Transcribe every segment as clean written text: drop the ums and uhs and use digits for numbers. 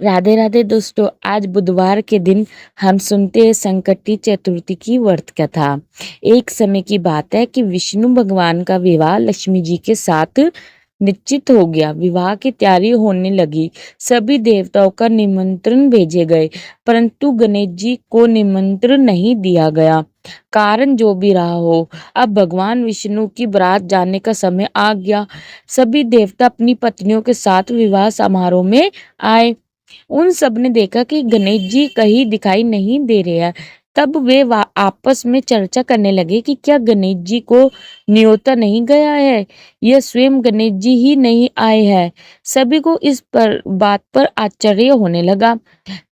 राधे राधे दोस्तों। आज बुधवार के दिन हम सुनते हैं संकटी चतुर्थी की व्रत कथा। एक समय की बात है कि विष्णु भगवान का विवाह लक्ष्मी जी के साथ निश्चित हो गया। विवाह की तैयारी होने लगी। सभी देवताओं का निमंत्रण भेजे गए, परंतु गणेश जी को निमंत्रण नहीं दिया गया। कारण जो भी रहा हो, अब भगवान विष्णु की बारात जाने का समय आ गया। सभी देवता अपनी पत्नियों के साथ विवाह समारोह में आए। उन सब ने देखा कि गणेश जी कहीं दिखाई नहीं दे रहे हैं। तब वे आपस में चर्चा करने लगे कि क्या गणेश जी को न्योता नहीं गया है, यह स्वयं गणेश जी ही नहीं आए हैं। सभी को इस पर बात पर आश्चर्य होने लगा।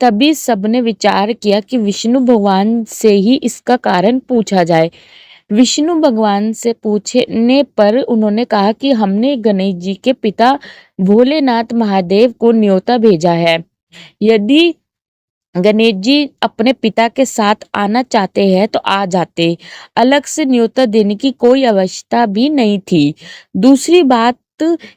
तभी सबने विचार किया कि विष्णु भगवान से ही इसका कारण पूछा जाए। विष्णु भगवान से पूछने पर उन्होंने कहा कि हमने गणेश जी के पिता भोलेनाथ महादेव को न्योता भेजा है। यदि गणेश जी अपने पिता के साथ आना चाहते हैं तो आ जाते। अलग से न्योता देने की कोई आवश्यकता भी नहीं थी। दूसरी बात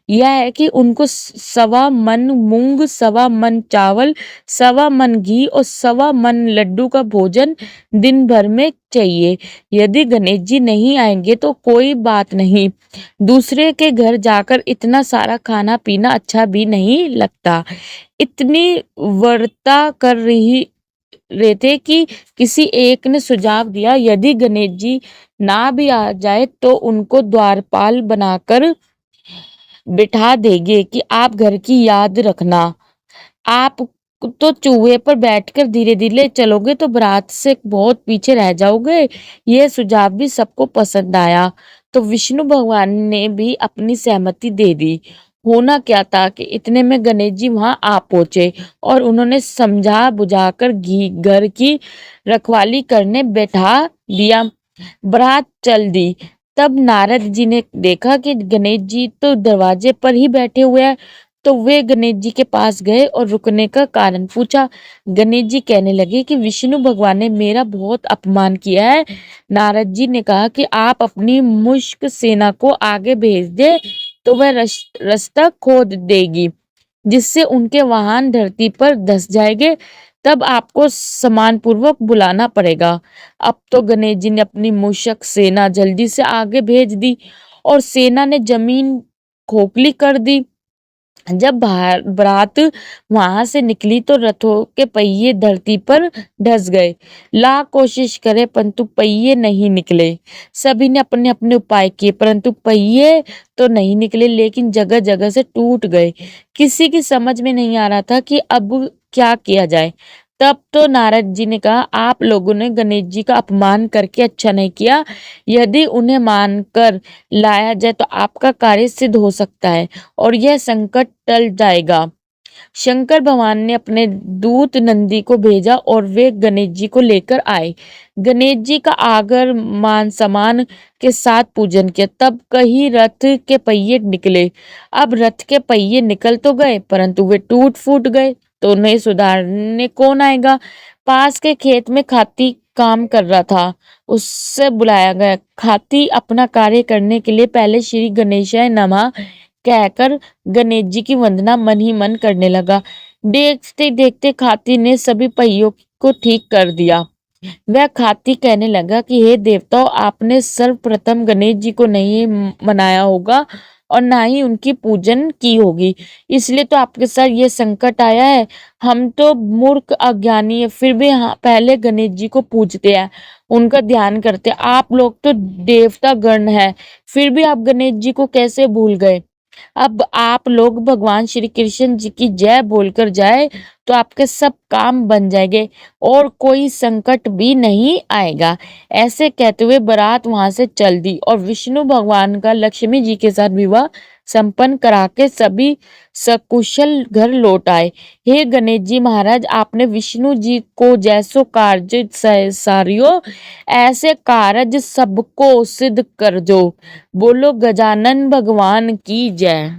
यह है कि उनको सवा मन मूंग, सवा मन चावल, सवा मन घी और सवा मन लड्डू का भोजन दिन भर में चाहिए। यदि गणेश जी नहीं आएंगे तो कोई बात नहीं, दूसरे के घर जाकर इतना सारा खाना पीना अच्छा भी नहीं लगता। इतनी वर्ता कर रही रहे थे कि किसी एक ने सुझाव दिया, यदि गणेश जी ना भी आ जाए तो उनको द्वारपाल बनाकर बिठा देंगे कि आप घर की याद रखना। आप तो चूहे पर बैठकर धीरे धीरे चलोगे तो बारात से बहुत पीछे रह जाओगे। यह सुझाव भी सबको पसंद आया, तो विष्णु भगवान ने भी अपनी सहमति दे दी। होना क्या था कि इतने में गणेश जी वहां आ पहुंचे और उन्होंने समझा बुझाकर घी घर की रखवाली करने बैठा दिया। बारात चल दी। तब नारद जी ने देखा कि गणेश जी तो दरवाजे पर ही बैठे हुए हैं, तो वे गणेश जी के पास गए और रुकने का कारण पूछा। गणेश जी कहने लगे कि विष्णु भगवान ने मेरा बहुत अपमान किया है। नारद जी ने कहा कि आप अपनी मुश्क सेना को आगे भेज दे तो वह रास्ता खोद देगी, जिससे उनके वाहन धरती पर धस जाएंगे। तब आपको सम्मानपूर्वक बुलाना पड़ेगा। अब तो गणेश जी ने अपनी मूषक सेना जल्दी से आगे भेज दी और सेना ने जमीन खोखली कर दी। जब बारात वहां से निकली तो रथों के पहिए धरती पर धस गए। लाख कोशिश करे परंतु पहिए नहीं निकले। सभी ने अपने अपने उपाय किए परंतु पहिए तो नहीं निकले, लेकिन जगह जगह से टूट गए। किसी की समझ में नहीं आ रहा था कि अब क्या किया जाए। तब तो नारद जी ने कहा, आप लोगों ने गणेश जी का अपमान करके अच्छा नहीं किया। यदि उन्हें मानकर लाया जाए तो आपका कार्य सिद्ध हो सकता है और यह संकट टल जाएगा। शंकर भगवान ने अपने दूत नंदी को भेजा और वे गणेश जी को लेकर आए। गणेश जी का आगर मान सम्मान के साथ पूजन किया। तब कहीं रथ के पहिए निकले। अब रथ के पहिए निकल तो गए परंतु वे टूट फूट गए, तो उन्हें सुधारने कौन आएगा। पास के खेत में खाती काम कर रहा था, उससे बुलाया गया। खाती अपना कार्य करने के लिए पहले श्री गणेशाय नमः कहकर गणेश जी की वंदना मन ही मन करने लगा। देखते देखते खाती ने सभी पहियों को ठीक कर दिया। वह खाती कहने लगा कि हे देवताओं, आपने सर्वप्रथम गणेश जी को नहीं मनाया होगा और ना ही उनकी पूजन की होगी, इसलिए तो आपके साथ ये संकट आया है। हम तो मूर्ख अज्ञानी है, फिर भी पहले गणेश जी को पूजते हैं, उनका ध्यान करते हैं। आप लोग तो देवता गण है, फिर भी आप गणेश जी को कैसे भूल गए। अब आप लोग भगवान श्री कृष्ण जी की जय बोलकर जाए तो आपके सब काम बन जाएंगे और कोई संकट भी नहीं आएगा। ऐसे कहते हुए बारात वहां से चल दी और विष्णु भगवान का लक्ष्मी जी के साथ विवाह संपन्न करा के सभी सकुशल घर लौट आए। हे गणेश जी महाराज, आपने विष्णु जी को जैसो कार्य सारियो ऐसे कारज सबको सिद्ध कर दो। बोलो गजानन भगवान की जय।